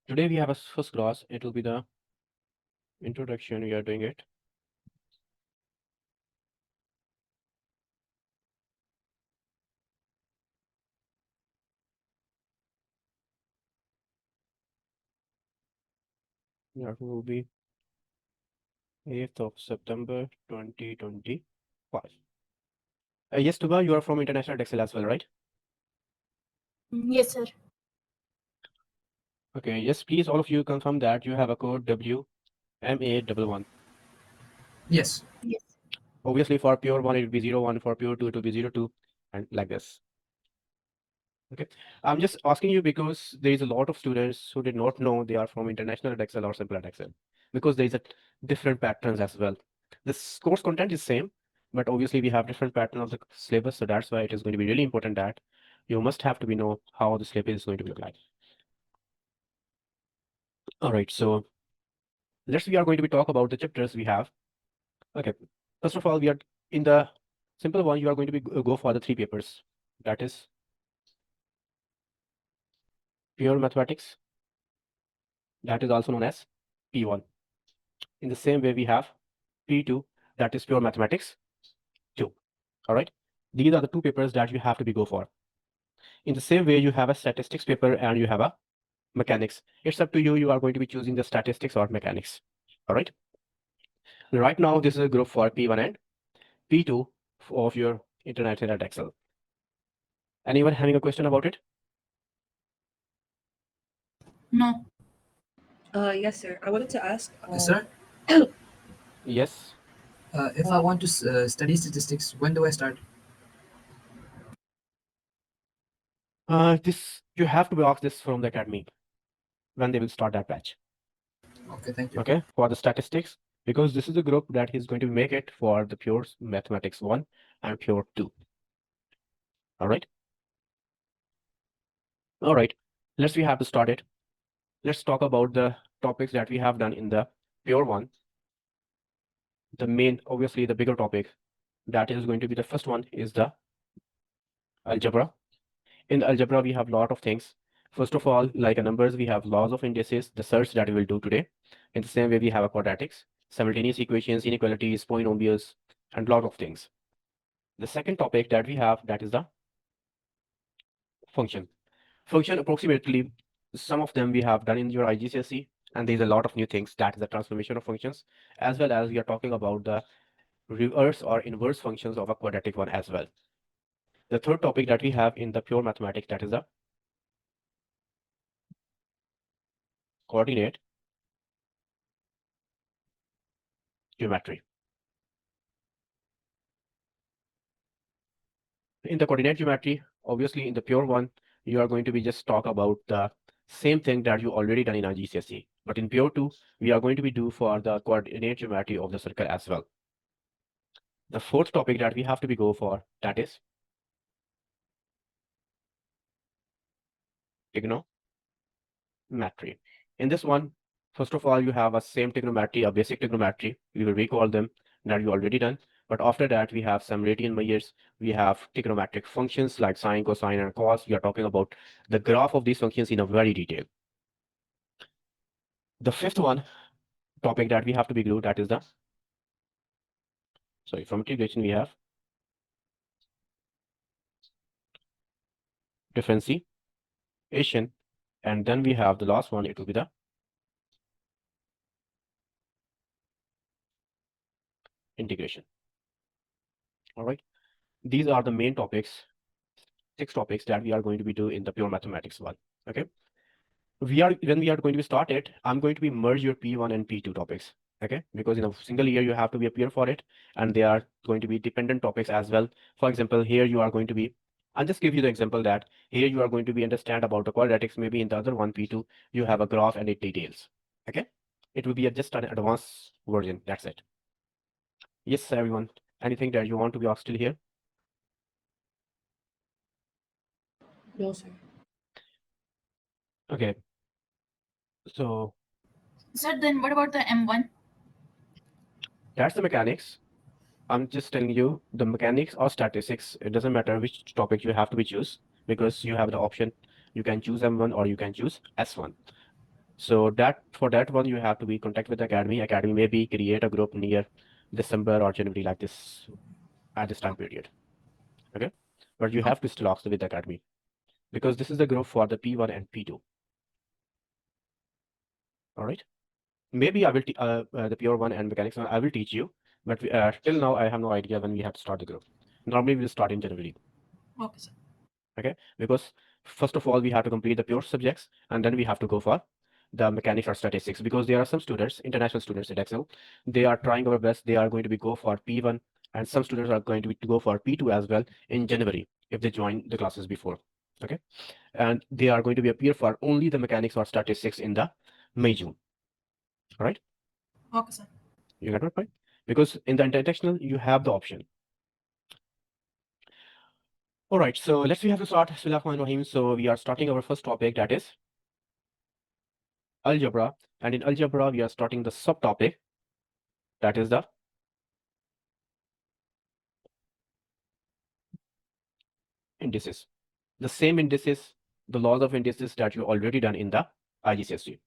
Today we have a first class. It will be the introduction. We are doing it. That will be 8th of September 2025. Yes, Tuba, you are from International Edexcel as well, right? Yes, sir. Okay, yes, please, all of you confirm that you have a code WMA11. Yes. Yes. Obviously, for pure 1, it will be 01, for pure 2, it will be 02, and like this. Okay, I'm just asking you because there is a lot of students who did not know they are from International Edexcel or Simple Edexcel because there is a different patterns as well. This course content is same, but obviously we have different pattern of the syllabus, so that's why it is going to be really important that you must have to be know how the syllabus is going to look like. All right, so we are going to be talk about the chapters we have. Okay, first of all, we are in the simple one. You are going to be go for the 3 papers. That is pure mathematics. That is also known as P1. In the same way, we have P2, that is pure mathematics 2. All right. These are the 2 papers that you have to be go for. In the same way, you have a statistics paper and you have a mechanics. It's up to you. You are going to be choosing the statistics or mechanics. All right. Right now, this is a group for P1 and P2 of your International Edexcel. Anyone having a question about it? No. Yes, sir. I wanted to ask. Sir, Yes. if I want to study statistics, when do I start? This you have to be asked this from the academy when they will start that batch. Okay, thank you. Okay, for the statistics, because this is the group that is going to make it for the pure mathematics 1 and pure 2. All right. All right. We have to start it. Let's talk about the topics that we have done in the pure one. The main, obviously, the bigger topic that is going to be the first one is the algebra. In the algebra, we have a lot of things. First of all, like numbers, we have laws of indices, the search that we will do today. In the same way, we have a quadratics, simultaneous equations, inequalities, polynomials, and lot of things. The second topic that we have, that is the function. Function, approximately, some of them we have done in your IGCSE, and there's a lot of new things, that is the transformation of functions, as well as we are talking about the reverse or inverse functions of a quadratic one as well. The third topic that we have in the pure mathematics, that is the coordinate geometry. In the coordinate geometry, obviously in the pure one, you are going to be just talk about the same thing that you already done in IGCSE. But in pure 2, we are going to be do for the coordinate geometry of the circle as well. The fourth topic that we have to be go for, that is trigonometry. In this one, first of all, you have a same trigonometry, a basic trigonometry. We will recall them that you already done. But after that, we have some radian measures. We have trigonometric functions like sine, cosine, and cos. We are talking about the graph of these functions in a very detail. The fifth one topic that we have to be glued, that is the, sorry, from integration we have differentiation, and then we have the last one, it will be the integration. All right. These are the main topics, 6 topics that we are going to be doing in the pure mathematics one. Okay. When we are going to start it, I'm going to be merge your P1 and P2 topics. Okay, because in a single year you have to be appear for it, and they are going to be dependent topics as well. For example, here you are going to be, I'll just give you the example that here you are going to be understand about the quadratics. Maybe in the other one, P2, you have a graph and it details. Okay, it will be just an advanced version. That's it. Yes, everyone. Anything that you want to be asked still here? No, sir. Okay. So Sir, then what about the M1? that's the mechanics. I'm just telling you the mechanics or statistics. It doesn't matter which topic you have to be choose because you have the option. You can choose M1 or you can choose S1. So that for that one, you have to be contact with the academy. Academy maybe create a group near December or January like this at this time period. Okay, but you have to still talk with the academy because this is the group for the P1 and P2. All right. Maybe I will the pure one and mechanics one I will teach you, but till now I have no idea when we have to start the group. Normally we'll start in January. Okay, sir. Okay, because first of all we have to complete the pure subjects and then we have to go for the mechanics or statistics because there are some students, international students at Excel, they are trying our best. They are going to be go for P1 and some students are going to be to go for P2 as well in January if they join the classes before. Okay, and they are going to be appear for only the mechanics or statistics in the May, June. All right. Okay, sir. You got my point? Because in the international, you have the option. All right, so let's we have to start. Bismillahirrahmanirrahim. So we are starting our first topic, that is algebra. And in algebra, we are starting the subtopic, that is the indices. The same indices, the laws of indices that you already done in the IGCSE.